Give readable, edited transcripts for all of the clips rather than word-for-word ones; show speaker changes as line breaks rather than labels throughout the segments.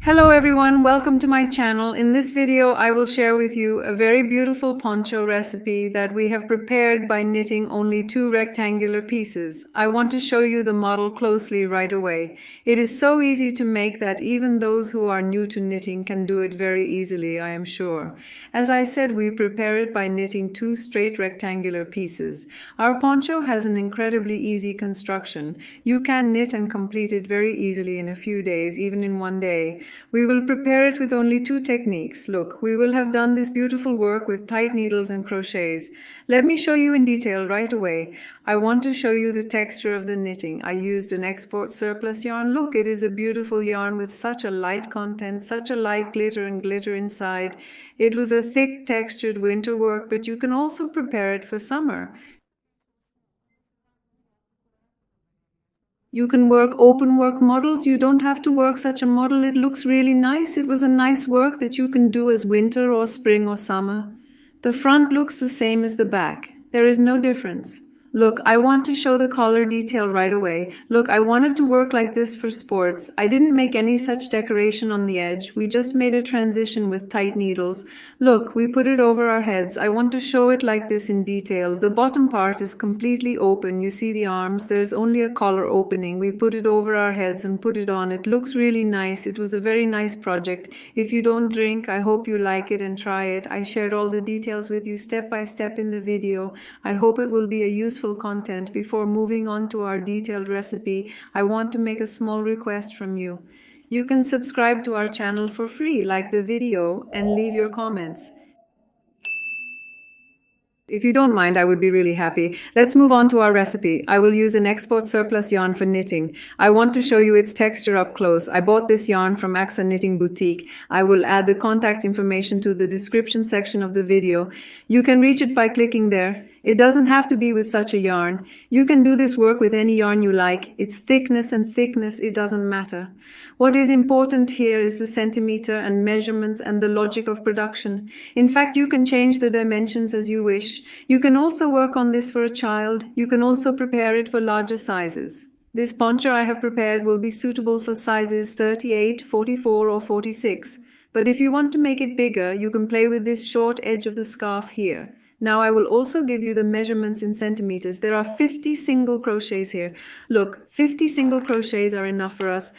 Hello everyone, welcome to my channel. In this video, I will share with you a very beautiful poncho recipe that we have prepared by knitting only 2 rectangular pieces. I want to show you the model closely right away. It is so easy to make that even those who are new to knitting can do it very easily, I am sure. As I said, we prepare it by knitting 2 straight rectangular pieces. Our poncho has an incredibly easy construction. You can knit and complete it very easily in a few days, even in one day. We will prepare it with only 2 techniques. Look, we will have done this beautiful work with tight needles and crochets. Let me show you in detail right away. I want to show you the texture of the knitting. I used an export surplus yarn. Look, it is a beautiful yarn with such a light content, such a light glitter and glitter inside. It was a thick textured winter work, but you can also prepare it for summer. You can work open work models. You don't have to work such a model. It looks really nice. It was a nice work that you can do as winter or spring or summer. The front looks the same as the back. There is no difference. Look, I want to show the collar detail right away. Look, I wanted to work like this for sports. I didn't make any such decoration on the edge. We just made a transition with tight needles. Look, we put it over our heads. I want to show it like this in detail. The bottom part is completely open. You see the arms. There's only a collar opening. We put it over our heads and put it on. It looks really nice. It was a very nice project. If you don't drink, I hope you like it and try it. I shared all the details with you step by step in the video. I hope it will be a useful content. Before moving on to our detailed recipe, I want to make a small request from you. You can subscribe to our channel for free, like the video, and leave your comments. If you don't mind, I would be really happy. Let's move on to our recipe. I will use an export surplus yarn for knitting. I want to show you its texture up close. I bought this yarn from AXA Knitting Boutique. I will add the contact information to the description section of the video. You can reach it by clicking there. It doesn't have to be with such a yarn. You can do this work with any yarn you like. Its thickness and thickness, it doesn't matter. What is important here is the centimeter and measurements and the logic of production. In fact, you can change the dimensions as you wish. You can also work on this for a child. You can also prepare it for larger sizes. This poncho I have prepared will be suitable for sizes 38, 44 or 46. But if you want to make it bigger, you can play with this short edge of the scarf here. Now I will also give you the measurements in centimeters. There are 50 single crochets here. Look, 50 single crochets are enough for us.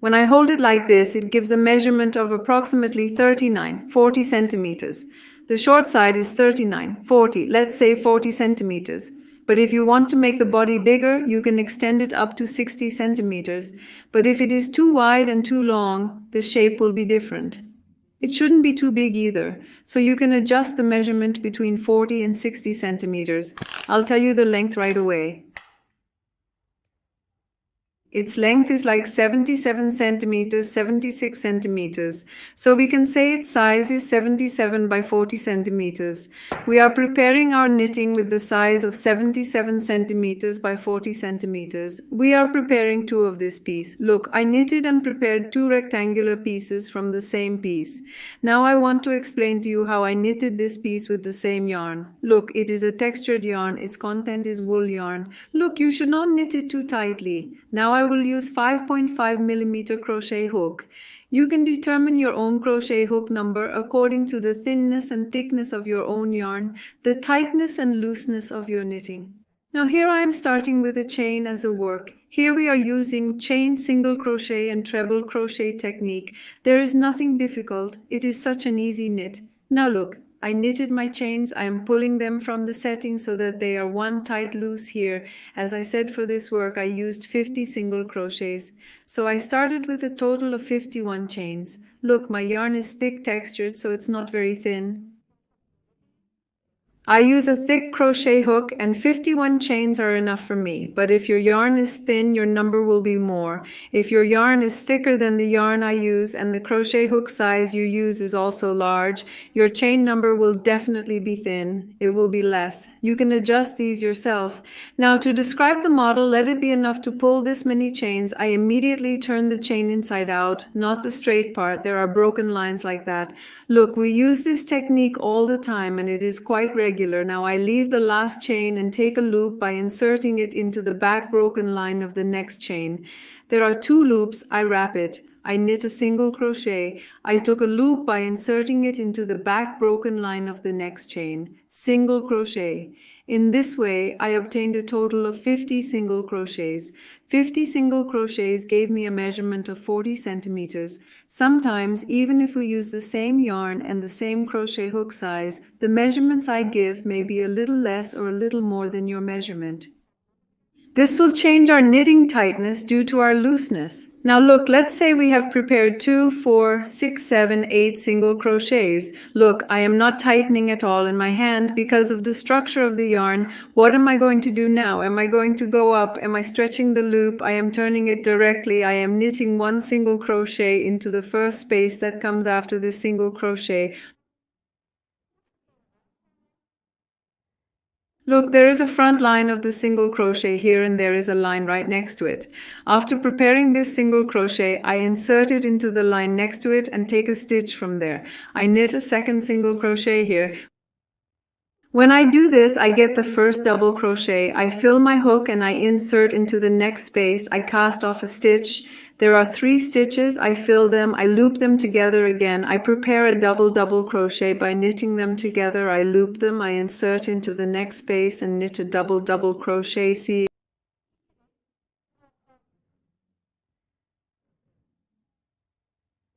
When I hold it like this, it gives a measurement of approximately 40 centimeters. The short side is 40, let's say 40 centimeters. But if you want to make the body bigger, you can extend it up to 60 centimeters. But if it is too wide and too long, the shape will be different. It shouldn't be too big either, so you can adjust the measurement between 40 and 60 centimeters. I'll tell you the length right away. Its length is like 77 centimeters, 76 centimeters. So we can say its size is 77 by 40 centimeters. We are preparing our knitting with the size of 77 centimeters by 40 centimeters. We are preparing 2 of this piece. Look, I knitted and prepared 2 rectangular pieces from the same piece. Now I want to explain to you how I knitted this piece with the same yarn. Look, it is a textured yarn. Its content is wool yarn. Look, you should not knit it too tightly. Now I will use 5.5 millimeter crochet hook. You can determine your own crochet hook number according to the thinness and thickness of your own yarn, the tightness and looseness of your knitting. Now here I am starting with a chain as a work. Here we are using chain single crochet and treble crochet technique. There is nothing difficult. It is such an easy knit. Now look. I knitted my chains. I am pulling them from the setting so that they are one tight loose here. As I said, for this work I used 50 single crochets. So I started with a total of 51 chains. Look, my yarn is thick textured, so it's not very thin. I use a thick crochet hook and 51 chains are enough for me, but if your yarn is thin, your number will be more. If your yarn is thicker than the yarn I use and the crochet hook size you use is also large, your chain number will definitely be thin. It will be less. You can adjust these yourself. Now to describe the model, let it be enough to pull this many chains. I immediately turn the chain inside out, not the straight part. There are broken lines like that. Look, we use this technique all the time and it is quite regular. irregular. Now I leave the last chain and take a loop by inserting it into the back broken line of the next chain. There are 2 loops, I wrap it. I knit a single crochet. I took a loop by inserting it into the back broken line of the next chain. Single crochet. In this way, I obtained a total of 50 single crochets. 50 single crochets gave me a measurement of 40 centimeters. Sometimes, even if we use the same yarn and the same crochet hook size, the measurements I give may be a little less or a little more than your measurement. This will change our knitting tightness due to our looseness. Now look, let's say we have prepared 2, 4, 6, 7, 8 single crochets. Look, I am not tightening at all in my hand because of the structure of the yarn. What am I going to do now? Am I going to go up? Am I stretching the loop? I am turning it directly. I am knitting 1 single crochet into the first space that comes after this single crochet. Look, there is a front line of the single crochet here and there is a line right next to it. After preparing this single crochet, I insert it into the line next to it and take a stitch from there. I knit a second single crochet here. When I do this, I get the first double crochet. I fill my hook and I insert into the next space. I cast off a stitch. There are 3 stitches. I fill them. I loop them together again. I prepare a double crochet by knitting them together. I loop them. I insert into the next space and knit a double crochet. See?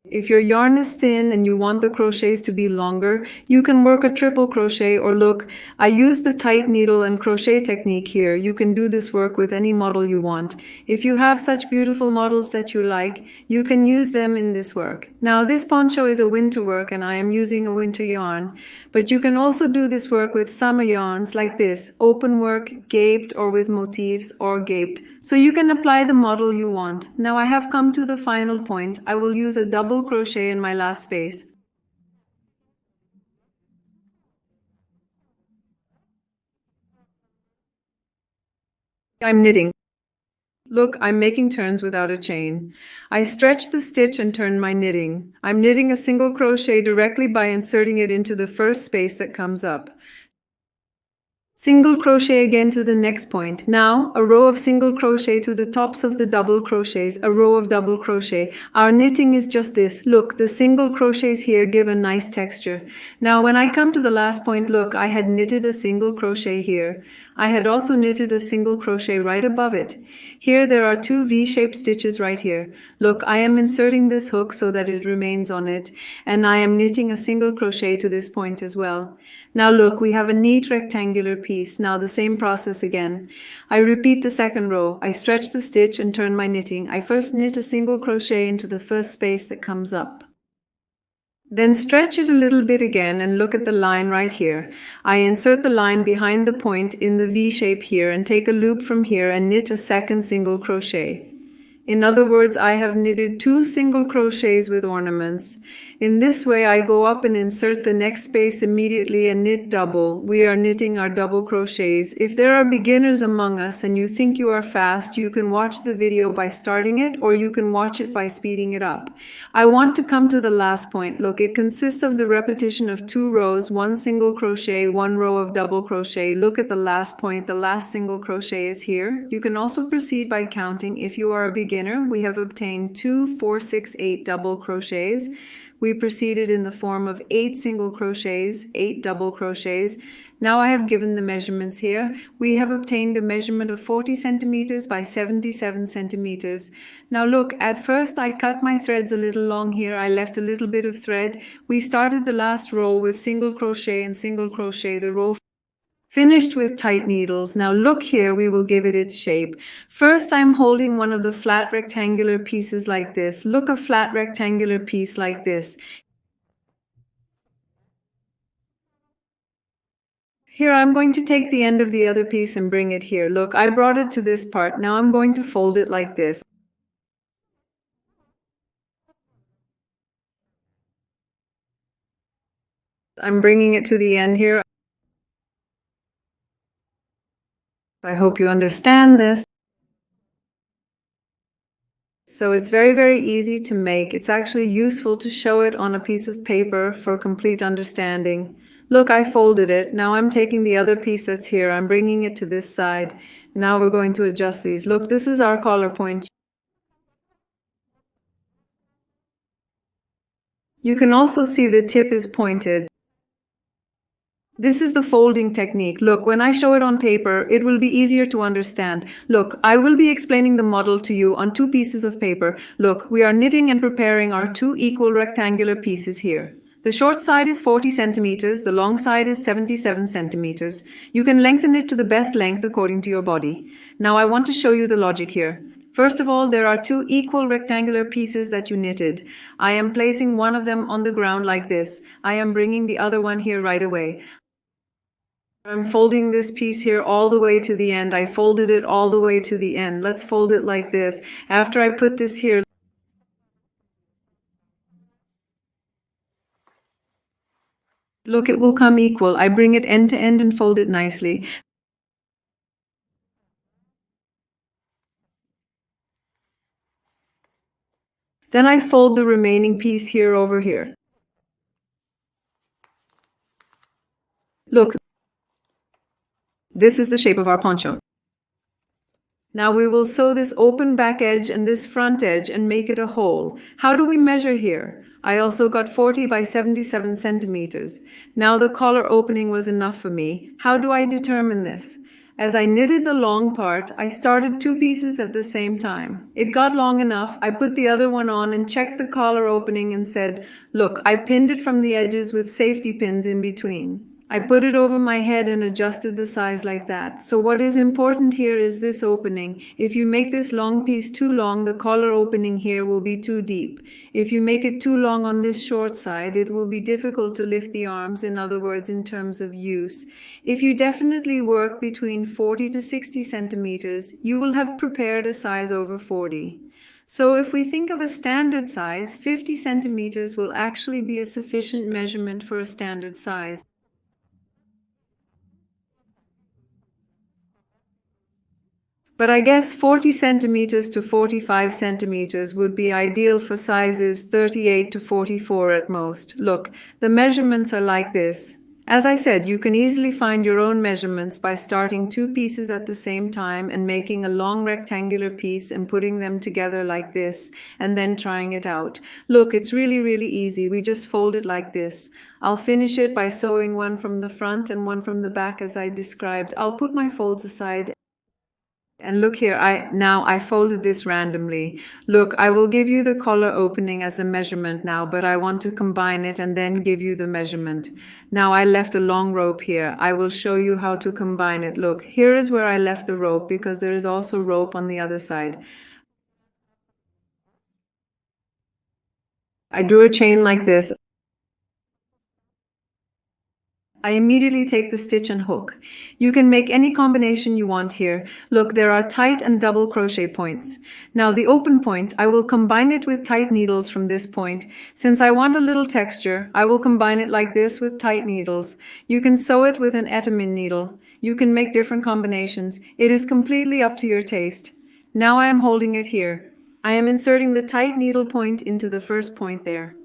If your yarn is thin and you want the crochets to be longer, you can work a triple crochet, or look, I use the tight needle and crochet technique here. You can do this work with any model you want. If you have such beautiful models that you like, you can use them in this work. Now this poncho is a winter work and I am using a winter yarn, but you can also do this work with summer yarns like this, open work, gaped, or with motifs or gaped. So you can apply the model you want. Now I have come to the final point. I will use a double crochet in my last space. I'm knitting. Look, I'm making turns without a chain. I stretch the stitch and turn my knitting. I'm knitting a single crochet directly by inserting it into the first space that comes up. Single crochet again to the next point. Now a row of single crochet to the tops of the double crochets, a row of double crochet. Our knitting is just this. Look, the single crochets here give a nice texture. Now when I come to the last point, look, I had knitted a single crochet here. I had also knitted a single crochet right above it. Here there are 2 V-shaped stitches right here. Look, I am inserting this hook so that it remains on it, and I am knitting a single crochet to this point as well. Now look, we have a neat rectangular piece. Now the same process again. I repeat the second row. I stretch the stitch and turn my knitting. I first knit a single crochet into the first space that comes up. Then stretch it a little bit again and look at the line right here. I insert the line behind the point in the V shape here and take a loop from here and knit a second single crochet. In other words, I have knitted 2 single crochets with ornaments. In this way, I go up and insert the next space immediately and knit double. We are knitting our double crochets. If there are beginners among us and you think you are fast, you can watch the video by starting it, or you can watch it by speeding it up. I want to come to the last point. Look, it consists of the repetition of 2 rows, 1 single crochet, 1 row of double crochet. Look at the last point. The last single crochet is here. You can also proceed by counting. If you are a beginner, we have obtained 2, 4, 6, 8 double crochets. We proceeded in the form of 8 single crochets, 8 double crochets. Now I have given the measurements here. We have obtained a measurement of 40 centimeters by 77 centimeters. Now look, at first I cut my threads a little long here. I left a little bit of thread. We started the last row with single crochet and single crochet. The row finished with tight needles. Now look here, we will give it its shape. First, I'm holding one of the flat rectangular pieces like this. Look, a flat rectangular piece like this. Here, I'm going to take the end of the other piece and bring it here. Look, I brought it to this part. Now I'm going to fold it like this. I'm bringing it to the end here. I hope you understand this. So it's very easy to make. It's actually useful to show it on a piece of paper for complete understanding. Look, I folded it. Now I'm taking the other piece that's here. I'm bringing it to this side. Now we're going to adjust these. Look, this is our collar point. You can also see the tip is pointed. This is the folding technique. Look, when I show it on paper, it will be easier to understand. Look, I will be explaining the model to you on two pieces of paper. Look, we are knitting and preparing our two equal rectangular pieces here. The short side is 40 centimeters, the long side is 77 centimeters. You can lengthen it to the best length according to your body. Now I want to show you the logic here. First of all, there are two equal rectangular pieces that you knitted. I am placing one of them on the ground like this. I am bringing the other one here right away. I'm folding this piece here all the way to the end. I folded it all the way to the end. Let's fold it like this. After I put this here, look, it will come equal. I bring it end to end and fold it nicely. Then I fold the remaining piece here over here. Look, this is the shape of our poncho. Now we will sew this open back edge and this front edge and make it a hole. How do we measure here? I also got 40 by 77 centimeters. Now the collar opening was enough for me. How do I determine this? As I knitted the long part, I started two pieces at the same time. It got long enough, I put the other one on and checked the collar opening and said, look, I pinned it from the edges with safety pins in between. I put it over my head and adjusted the size like that. So what is important here is this opening. If you make this long piece too long, the collar opening here will be too deep. If you make it too long on this short side, it will be difficult to lift the arms, in other words, in terms of use. If you definitely work between 40 to 60 centimeters, you will have prepared a size over 40. So if we think of a standard size, 50 centimeters will actually be a sufficient measurement for a standard size. But I guess 40 centimeters to 45 centimeters would be ideal for sizes 38 to 44 at most. Look, the measurements are like this. As I said, you can easily find your own measurements by starting two pieces at the same time and making a long rectangular piece and putting them together like this and then trying it out. Look, it's really easy. We just fold it like this. I'll finish it by sewing one from the front and one from the back as I described. I'll put my folds aside. And look here, I folded this randomly. Look, I will give you the collar opening as a measurement now, but I want to combine it and then give you the measurement. Now I left a long rope here. I will show you how to combine it. Look, here is where I left the rope because there is also rope on the other side. I drew a chain like this. I immediately take the stitch and hook. You can make any combination you want here. Look, there are tight and double crochet points. Now the open point, I will combine it with tight needles from this point. Since I want a little texture, I will combine it like this with tight needles. You can sew it with an Etamine needle. You can make different combinations. It is completely up to your taste. Now I am holding it here. I am inserting the tight needle point into the first point there.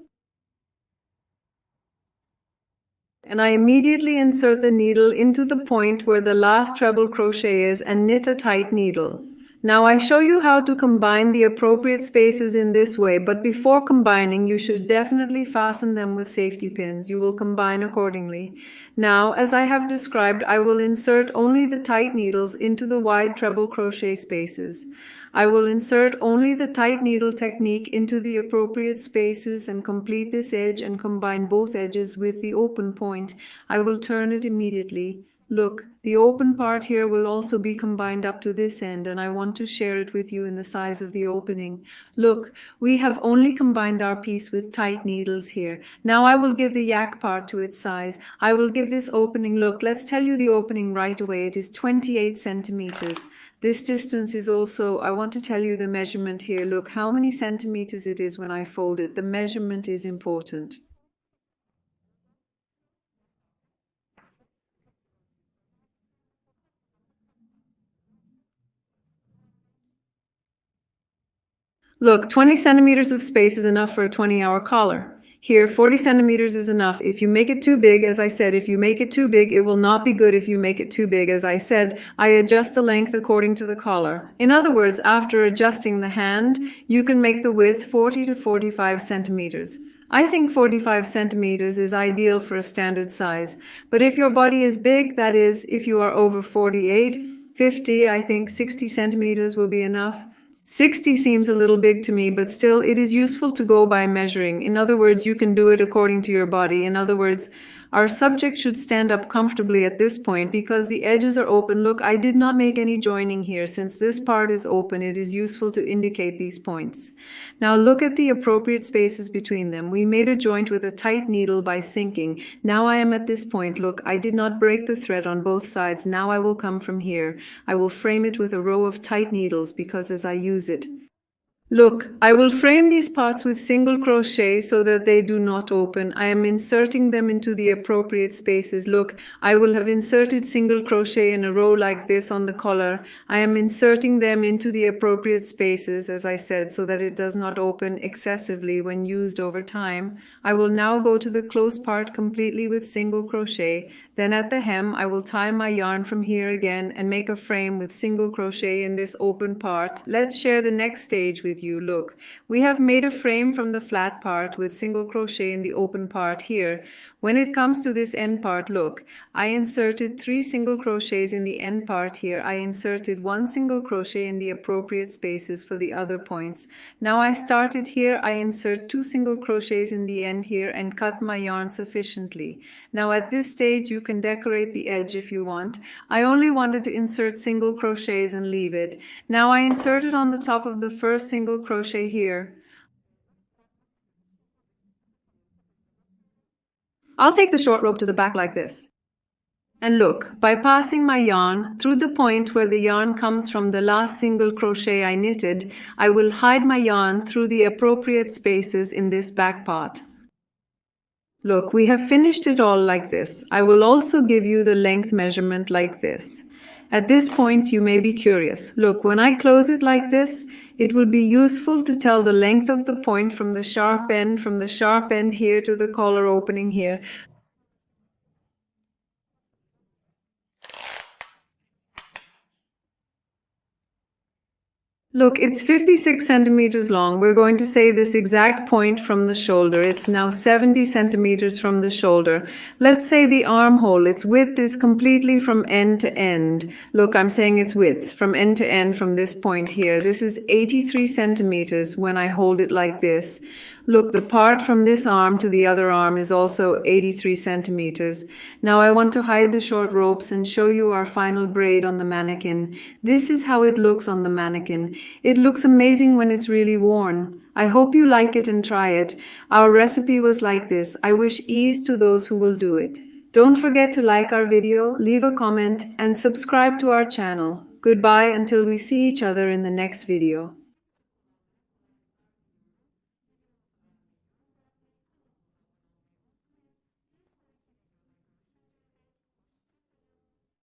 And I immediately insert the needle into the point where the last treble crochet is and knit a tight needle. Now I show you how to combine the appropriate spaces in this way, but before combining you should definitely fasten them with safety pins. You will combine accordingly. Now, as I have described, I will insert only the tight needles into the wide treble crochet spaces. I will insert only the tight needle technique into the appropriate spaces and complete this edge and combine both edges with the open point. I will turn it immediately. Look, the open part here will also be combined up to this end, and I want to share it with you in the size of the opening. Look, we have only combined our piece with tight needles here. Now I will give the yak part to its size. I will give this opening, look, let's tell you the opening right away. It is 28 centimeters. This distance is also, I want to tell you the measurement here. Look how many centimeters it is when I fold it. The measurement is important. Look, 20 centimeters of space is enough for a 20-hour collar. Here, 40 centimeters is enough. If you make it too big, as I said, if you make it too big, it will not be good. If you make it too big, as I said, I adjust the length according to the collar. In other words, after adjusting the hand, you can make the width 40 to 45 centimeters. I think 45 centimeters is ideal for a standard size, but if your body is big, that is, if you are over 48, 50, I think 60 centimeters will be enough. 60 seems a little big to me, but still, it is useful to go by measuring. In other words, you can do it according to your body. In other words, our subject should stand up comfortably at this point because the edges are open. Look, I did not make any joining here. Since this part is open, it is useful to indicate these points. Now look at the appropriate spaces between them. We made a joint with a tight needle by sinking. Now I am at this point. Look, I did not break the thread on both sides. Now I will come from here. I will frame it with a row of tight needles because as I use it. Look, I will frame these parts with single crochet so that they do not open. I am inserting them into the appropriate spaces. Look, I will have inserted single crochet in a row like this on the collar. I am inserting them into the appropriate spaces, as I said, so that it does not open excessively when used over time. I will now go to the close part completely with single crochet. Then at the hem, I will tie my yarn from here again and make a frame with single crochet in this open part. Let's share the next stage with you. Look, we have made a frame from the flat part with single crochet in the open part here. When it comes to this end part, look, I inserted 3 single crochets in the end part here. I inserted 1 single crochet in the appropriate spaces for the other points. Now I started here, I insert 2 single crochets in the end here and cut my yarn sufficiently. Now at this stage you can decorate the edge if you want. I only wanted to insert single crochets and leave it. Now I inserted on the top of the first single crochet here. I'll take the short rope to the back like this. And look, by passing my yarn through the point where the yarn comes from the last single crochet I knitted, I will hide my yarn through the appropriate spaces in this back part. Look, we have finished it all like this. I will also give you the length measurement like this. At this point, you may be curious. Look, when I close it like this, it would be useful to tell the length of the point from the sharp end here to the collar opening here. Look, it's 56 centimeters long. We're going to say this exact point from the shoulder. It's now 70 centimeters from the shoulder. Let's say the armhole, its width is completely from end to end. Look, I'm saying its width from end to end from this point here. This is 83 centimeters when I hold it like this. Look, the part from this arm to the other arm is also 83 centimeters. Now I want to hide the short ropes and show you our final braid on the mannequin. This is how it looks on the mannequin. It looks amazing when it's really worn. I hope you like it and try it. Our recipe was like this. I wish ease to those who will do it. Don't forget to like our video, leave a comment, and subscribe to our channel. Goodbye until we see each other in the next video.